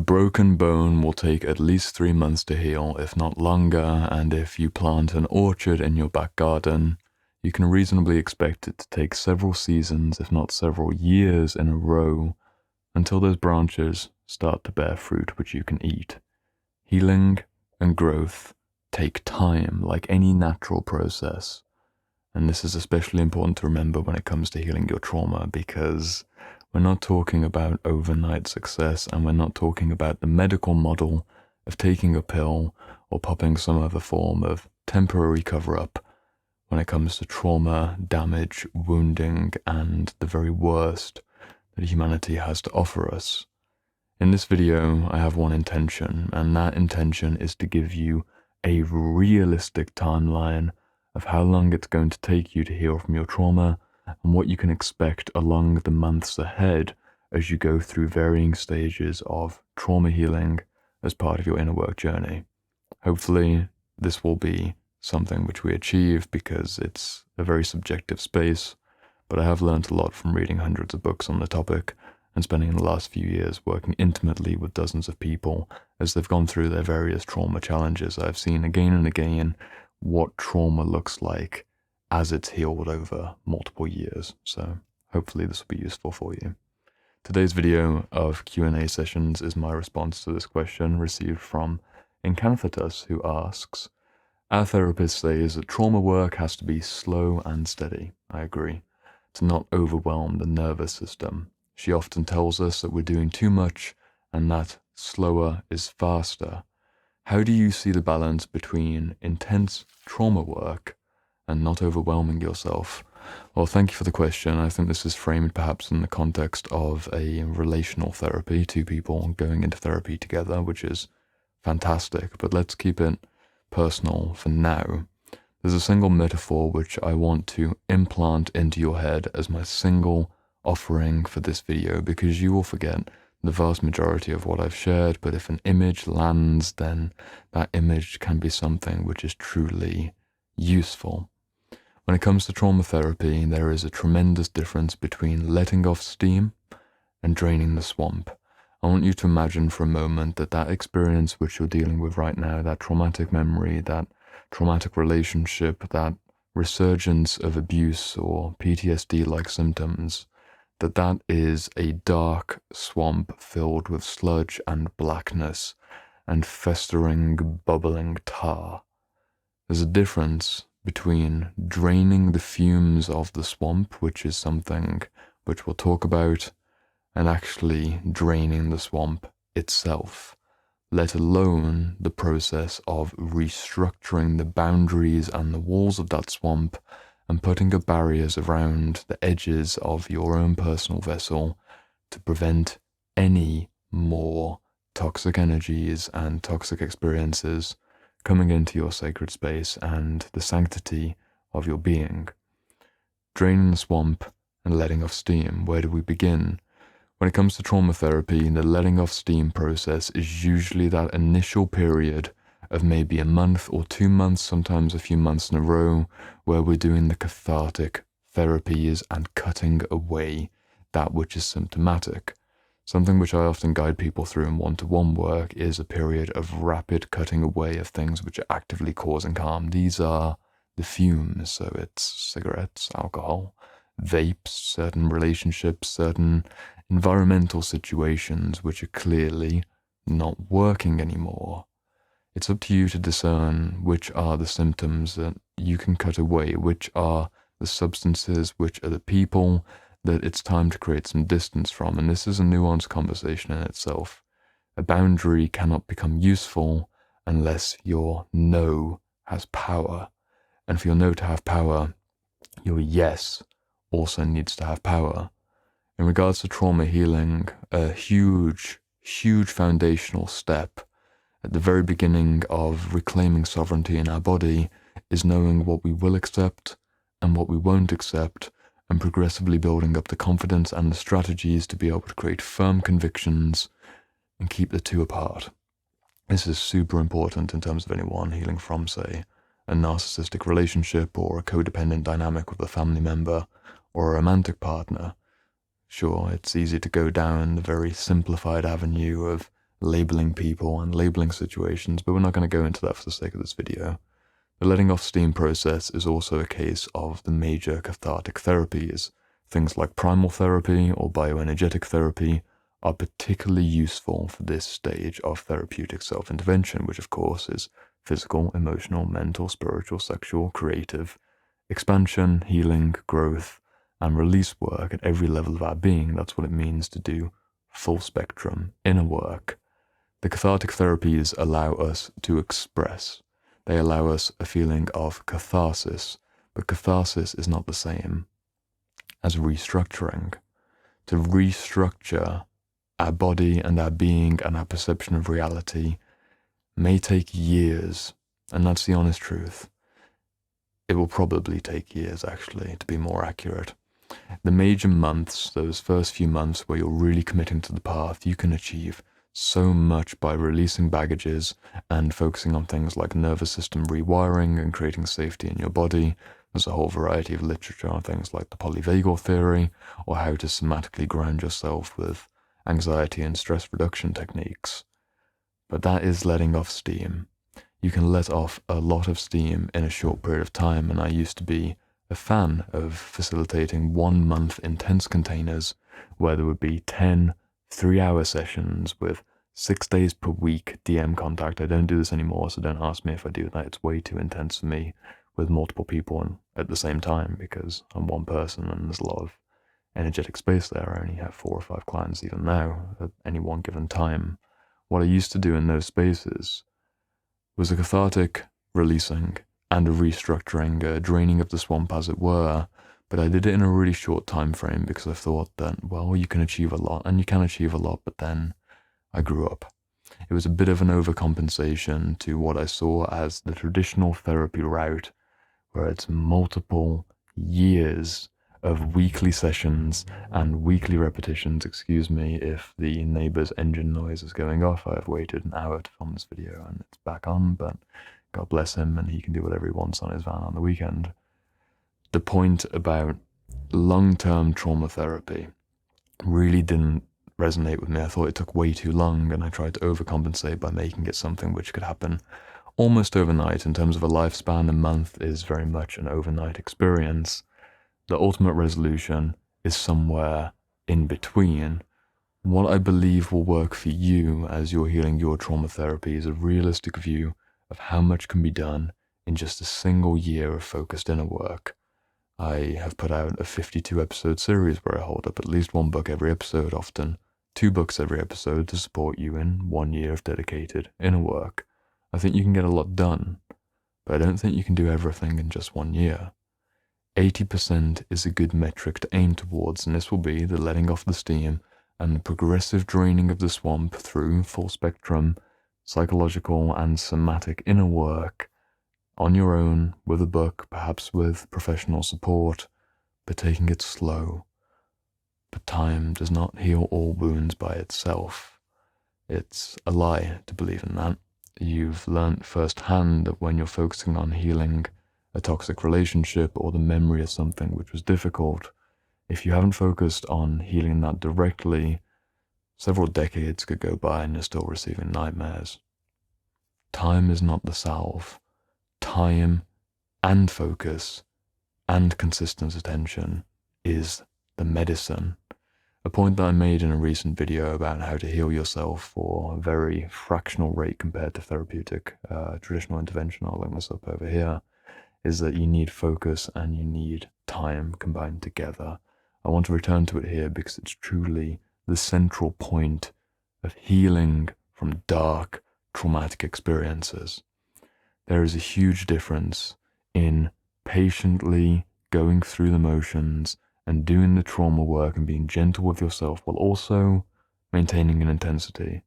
broken bone will take at least 3 months to heal, if not longer, and if you plant an orchard in your back garden, you can reasonably expect it to take several seasons, if not several years in a row, until those branches start to bear fruit which you can eat. Healing and growth take time, like any natural process. And this is especially important to remember when it comes to healing your trauma, because we're not talking about overnight success, and we're not talking about the medical model of taking a pill or popping some other form of temporary cover-up when it comes to trauma, damage, wounding, and the very worst that humanity has to offer us. In this video, I have one intention, and that intention is to give you a realistic timeline of how long it's going to take you to heal from your trauma and what you can expect along the months ahead as you go through varying stages of trauma healing as part of your inner work journey. Hopefully, this will be something which we achieve because it's a very subjective space, but I have learned a lot from reading hundreds of books on the topic and spending the last few years working intimately with dozens of people as they've gone through their various trauma challenges. I've seen again and again what trauma looks like as it's healed over multiple years. So hopefully this will be useful for you. Today's video of Q&A sessions is my response to this question received from Incanthetus, who asks, our therapist says that trauma work has to be slow and steady. I agree. To not overwhelm the nervous system. She often tells us that we're doing too much and that slower is faster. How do you see the balance between intense trauma work and not overwhelming yourself? Well, thank you for the question. I think this is framed perhaps in the context of a relational therapy, two people going into therapy together, which is fantastic, but let's keep it personal for now. There's a single metaphor which I want to implant into your head as my single offering for this video, because you will forget the vast majority of what I've shared, but if an image lands, then that image can be something which is truly useful. When it comes to trauma therapy, there is a tremendous difference between letting off steam and draining the swamp. I want you to imagine for a moment that that experience which you're dealing with right now, that traumatic memory, that traumatic relationship, that resurgence of abuse or PTSD-like symptoms, that is a dark swamp filled with sludge and blackness and festering, bubbling tar. There's a difference between draining the fumes of the swamp, which is something which we'll talk about, and actually draining the swamp itself, let alone the process of restructuring the boundaries and the walls of that swamp and putting up barriers around the edges of your own personal vessel to prevent any more toxic energies and toxic experiences coming into your sacred space and the sanctity of your being. Draining the swamp and letting off steam. Where do we begin? When it comes to trauma therapy, the letting off steam process is usually that initial period of maybe a month or 2 months, sometimes a few months in a row, where we're doing the cathartic therapies and cutting away that which is symptomatic. Something which I often guide people through in one-to-one work is a period of rapid cutting away of things which are actively causing harm. These are the fumes, so it's cigarettes, alcohol, vapes, certain relationships, certain environmental situations which are clearly not working anymore. It's up to you to discern which are the symptoms that you can cut away, which are the substances, which are the people that it's time to create some distance from. And this is a nuanced conversation in itself. A boundary cannot become useful unless your no has power. And for your no to have power, your yes also needs to have power. In regards to trauma healing, a huge foundational step at the very beginning of reclaiming sovereignty in our body is knowing what we will accept and what we won't accept, and progressively building up the confidence and the strategies to be able to create firm convictions and keep the two apart. This is super important in terms of anyone healing from, say, a narcissistic relationship or a codependent dynamic with a family member or a romantic partner. Sure, it's easy to go down the very simplified avenue of labeling people and labeling situations, but we're not going to go into that for the sake of this video. The letting off steam process is also a case of the major cathartic therapies. Things like primal therapy or bioenergetic therapy are particularly useful for this stage of therapeutic self-intervention, which of course is physical, emotional, mental, spiritual, sexual, creative, expansion, healing, growth, and release work at every level of our being. That's what it means to do full spectrum inner work. The cathartic therapies allow us to express. They allow us a feeling of catharsis, but catharsis is not the same as restructuring. To restructure our body and our being and our perception of reality may take years, and that's the honest truth. It will probably take years, actually, to be more accurate. The major months, those first few months where you're really committing to the path, you can achieve so much by releasing baggages and focusing on things like nervous system rewiring and creating safety in your body. There's a whole variety of literature on things like the polyvagal theory, or how to somatically ground yourself with anxiety and stress reduction techniques. But that is letting off steam. You can let off a lot of steam in a short period of time, and I used to be a fan of facilitating 1 month intense containers where there would be 10 3-hour sessions with 6 days per week DM contact. I don't do this anymore, so don't ask me if I do that. It's way too intense for me with multiple people and at the same time, because I'm one person and there's a lot of energetic space there. I only have 4 or 5 clients even now at any one given time. What I used to do in those spaces was a cathartic releasing and a restructuring, a draining of the swamp as it were, but I did it in a really short time frame because I thought that, well, you can achieve a lot, and you can achieve a lot, but then I grew up. It was a bit of an overcompensation to what I saw as the traditional therapy route, where it's multiple years of weekly sessions and weekly repetitions. Excuse me if the neighbor's engine noise is going off. I've waited an hour to film this video and it's back on, but God bless him and he can do whatever he wants on his van on the weekend. The point about long-term trauma therapy really didn't resonate with me. I thought it took way too long, and I tried to overcompensate by making it something which could happen almost overnight. In terms of a lifespan, a month is very much an overnight experience. The ultimate resolution is somewhere in between. What I believe will work for you as you're healing your trauma therapy is a realistic view of how much can be done in just a single year of focused inner work. I have put out a 52 episode series where I hold up at least 1 book every episode, often 2 books every episode, to support you in 1 year of dedicated inner work. I think you can get a lot done, but I don't think you can do everything in just 1 year. 80% is a good metric to aim towards, and this will be the letting off the steam and the progressive draining of the swamp through full spectrum, psychological and somatic inner work on your own, with a book, perhaps with professional support, but taking it slow. But time does not heal all wounds by itself. It's a lie to believe in that. You've learnt firsthand that when you're focusing on healing a toxic relationship or the memory of something which was difficult, if you haven't focused on healing that directly, several decades could go by and you're still receiving nightmares. Time is not the salve. Time and focus and consistent attention is the medicine. A point that I made in a recent video about how to heal yourself for a very fractional rate compared to therapeutic traditional intervention, I'll link this up over here, is that you need focus and you need time combined together. I want to return to it here because it's truly the central point of healing from dark, traumatic experiences. There is a huge difference in patiently going through the motions and doing the trauma work and being gentle with yourself while also maintaining an intensity,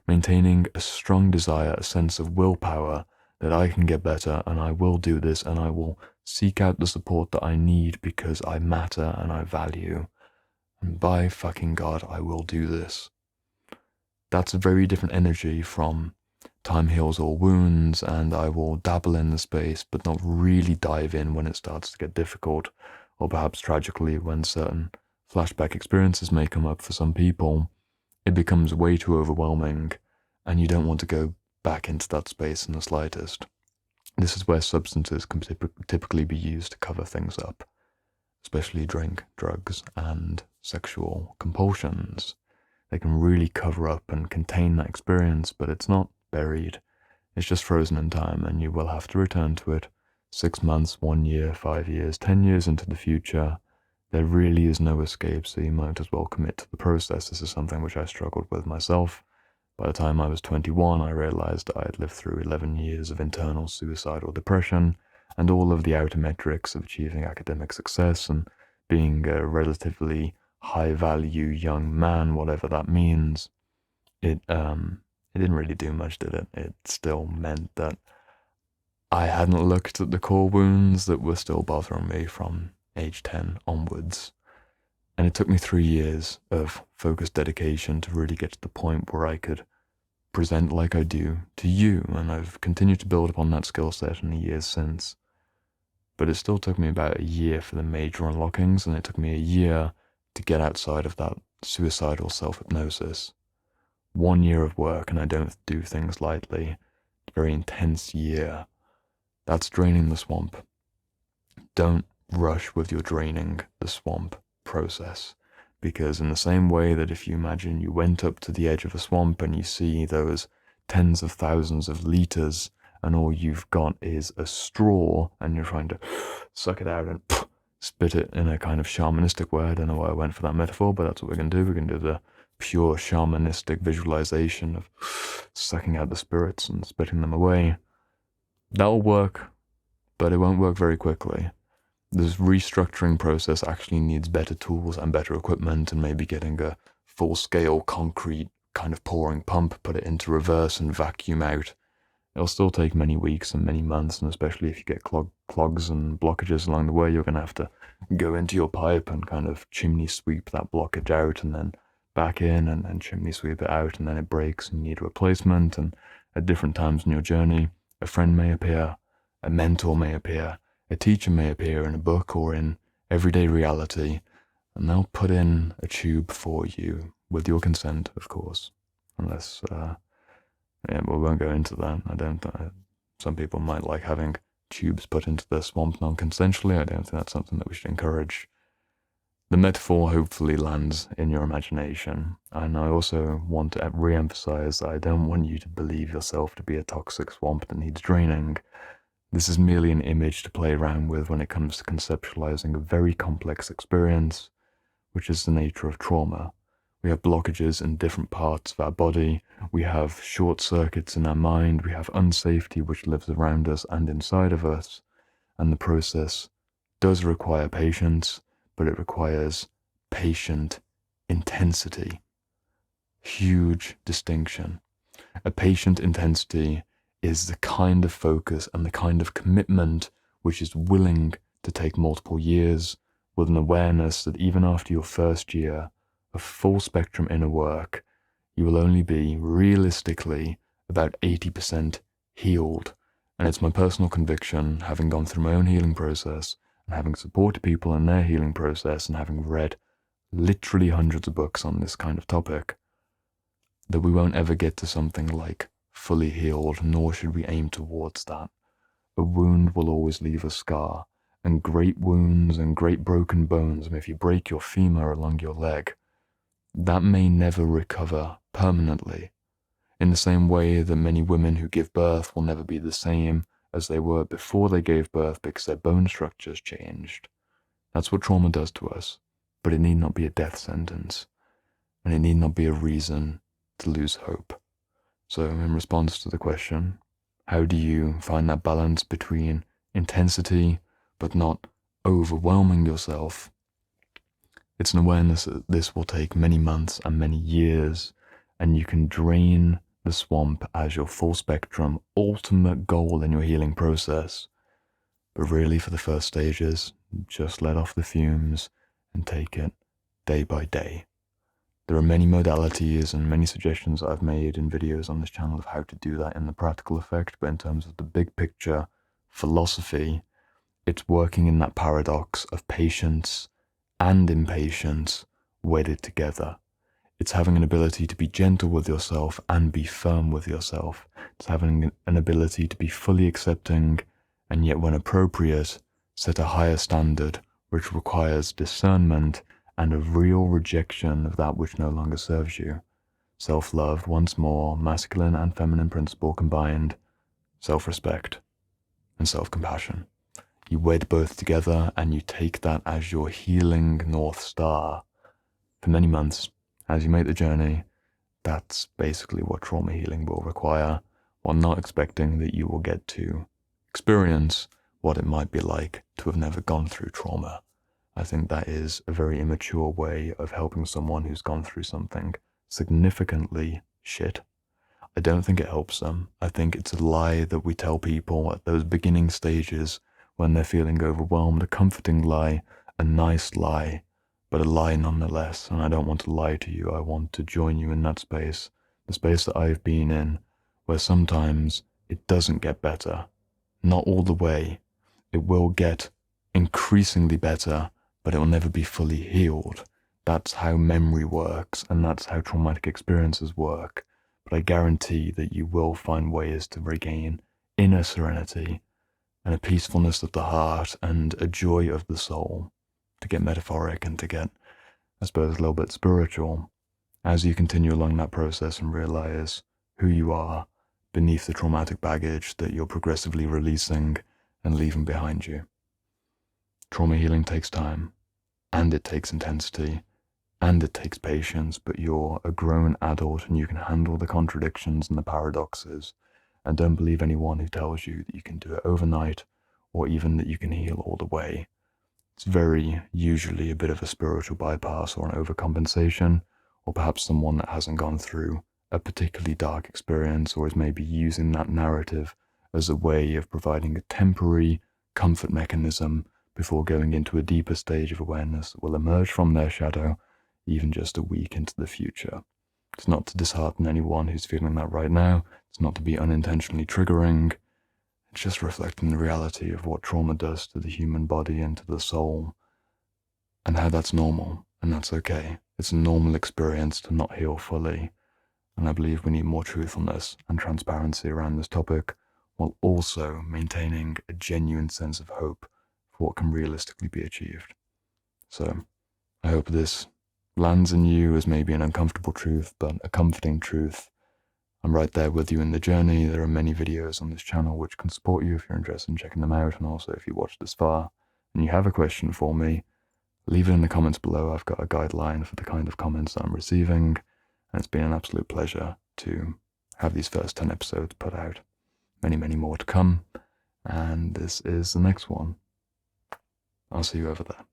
maintaining a strong desire, a sense of willpower that I can get better and I will do this and I will seek out the support that I need because I matter and I value. And by fucking God, I will do this. That's a very different energy from time heals all wounds and I will dabble in the space but not really dive in when it starts to get difficult, or perhaps tragically when certain flashback experiences may come up for some people. It becomes way too overwhelming and you don't want to go back into that space in the slightest. This is where substances can typically be used to cover things up, especially drink, drugs, and sexual compulsions. They can really cover up and contain that experience, but it's not buried. It's just frozen in time, and you will have to return to it 6 months, 1 year, 5 years, 10 years into the future. There really is no escape, so you might as well commit to the process. This is something which I struggled with myself. By the time I was 21, I realized I had lived through 11 years of internal suicidal depression, and all of the outer metrics of achieving academic success and being a relatively high-value young man, whatever that means. It didn't really do much, did it? It still meant that I hadn't looked at the core wounds that were still bothering me from age 10 onwards. And it took me 3 years of focused dedication to really get to the point where I could present like I do to you, and I've continued to build upon that skill set in the years since. But it still took me about a year for the major unlockings, and it took me a year to get outside of that suicidal self-hypnosis. 1 year of work, and I don't do things lightly. A very intense year. That's draining the swamp. Don't rush with your draining the swamp process, because in the same way that if you imagine you went up to the edge of a swamp and you see those tens of thousands of liters and all you've got is a straw and you're trying to suck it out and spit it in a kind of shamanistic way. I don't know why I went for that metaphor, but that's what we're going to do. We're going to do the pure shamanistic visualization of sucking out the spirits and spitting them away. That'll work, but it won't work very quickly. This restructuring process actually needs better tools and better equipment, and maybe getting a full-scale concrete kind of pouring pump, put it into reverse and vacuum out. It'll still take many weeks and many months, and especially if you get clogs and blockages along the way, you're going to have to go into your pipe and kind of chimney sweep that blockage out, and then back in, and then chimney sweep it out, and then it breaks and you need a replacement. And at different times in your journey, a friend may appear, a mentor may appear, a teacher may appear in a book or in everyday reality, and they'll put in a tube for you, with your consent, of course. Unless, we won't go into that. Some people might like having tubes put into their swamp non-consensually. I don't think that's something that we should encourage. The metaphor hopefully lands in your imagination, and I also want to re-emphasize that I don't want you to believe yourself to be a toxic swamp that needs draining. This is merely an image to play around with when it comes to conceptualizing a very complex experience, which is the nature of trauma. We have blockages in different parts of our body, we have short circuits in our mind, we have unsafety which lives around us and inside of us, and the process does require patience, but it requires patient intensity. Huge distinction. A patient intensity is the kind of focus and the kind of commitment which is willing to take multiple years, with an awareness that even after your first year of full spectrum inner work, you will only be realistically about 80% healed. And it's my personal conviction, having gone through my own healing process and having supported people in their healing process and having read literally hundreds of books on this kind of topic, that we won't ever get to something like fully healed, nor should we aim towards that. A wound will always leave a scar, and great wounds and great broken bones, if you break your femur along your leg, that may never recover permanently, in the same way that many women who give birth will never be the same as they were before they gave birth because their bone structures changed. That's what trauma does to us, but it need not be a death sentence, and it need not be a reason to lose hope. So in response to the question, how do you find that balance between intensity but not overwhelming yourself? It's an awareness that this will take many months and many years, and you can drain the swamp as your full spectrum ultimate goal in your healing process. But really, for the first stages, just let off the fumes and take it day by day. There are many modalities and many suggestions I've made in videos on this channel of how to do that in the practical effect, but in terms of the big picture philosophy, it's working in that paradox of patience and impatience wedded together. It's having an ability to be gentle with yourself and be firm with yourself. It's having an ability to be fully accepting and yet, when appropriate, set a higher standard which requires discernment and a real rejection of that which no longer serves you. Self-love, once more, masculine and feminine principle combined, self-respect and self-compassion. You wed both together and you take that as your healing North Star for many months. As you make the journey, that's basically what trauma healing will require, while not expecting that you will get to experience what it might be like to have never gone through trauma. I think that is a very immature way of helping someone who's gone through something significantly shit. I don't think it helps them. I think it's a lie that we tell people at those beginning stages when they're feeling overwhelmed, a comforting lie, a nice lie, but a lie nonetheless. And I don't want to lie to you. I want to join you in that space, the space that I've been in, where sometimes it doesn't get better. Not all the way. It will get increasingly better, but it will never be fully healed. That's how memory works, and that's how traumatic experiences work. But I guarantee that you will find ways to regain inner serenity and a peacefulness of the heart and a joy of the soul, to get metaphoric and to get, I suppose, a little bit spiritual, as you continue along that process and realize who you are beneath the traumatic baggage that you're progressively releasing and leaving behind you. Trauma healing takes time, and it takes intensity, and it takes patience, but you're a grown adult and you can handle the contradictions and the paradoxes, and don't believe anyone who tells you that you can do it overnight or even that you can heal all the way. It's very usually a bit of a spiritual bypass or an overcompensation, or perhaps someone that hasn't gone through a particularly dark experience or is maybe using that narrative as a way of providing a temporary comfort mechanism before going into a deeper stage of awareness that will emerge from their shadow even just a week into the future. It's not to dishearten anyone who's feeling that right now. It's not to be unintentionally triggering. It's just reflecting the reality of what trauma does to the human body and to the soul, and how that's normal, and that's okay. It's a normal experience to not heal fully, and I believe we need more truthfulness and transparency around this topic, while also maintaining a genuine sense of hope for what can realistically be achieved. So, I hope this lands in you as maybe an uncomfortable truth, but a comforting truth. I'm right there with you in the journey. There are many videos on this channel which can support you if you're interested in checking them out, and also if you watched this far and you have a question for me, leave it in the comments below. I've got a guideline for the kind of comments that I'm receiving, and it's been an absolute pleasure to have these first 10 episodes put out. Many, many more to come, and this is the next one. I'll see you over there.